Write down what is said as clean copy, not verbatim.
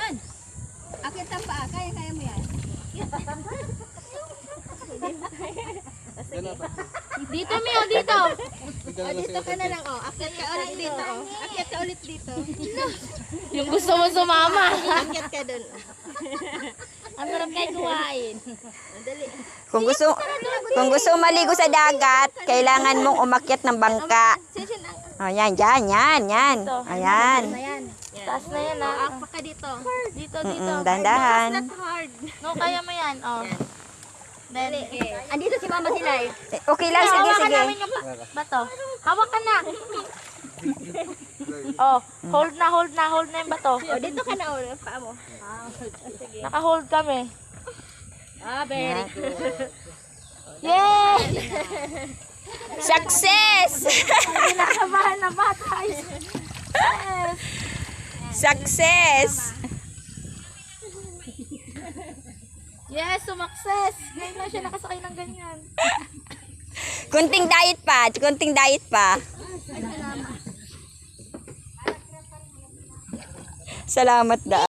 Yan. Akit ang paa. Kaya mo yan. Dito, Mio, dito. Dito ka na lang, Akit ka ulit dito, Akit ka ulit dito. Yung gusto mo sumama. Akit ka dun. Ang sarap kayo kuhain. Dali. Kung gusto maligo sa dagat, kailangan mong umakyat ng bangka. Oh, yan. Ayan. Ayan. Taas na yan ah. Akpa ka dito. Dito. Dahan-dahan. Not hard. No, kaya mo yan. Oh. Dali. Andito si Mama sila eh. Okay lang, sige. Hawakan namin yung bato. Hawak ka na. Oh, hold na yung bato. Dito ka na ulit. Paa mo. Sige. Naka-hold kami. Very good. Yay! Success! Kinakabahan na bata. Success! Yes, sumakses. Ngayon lang siya nakasakay ng ganyan. Kunting diet pa. Salamat da.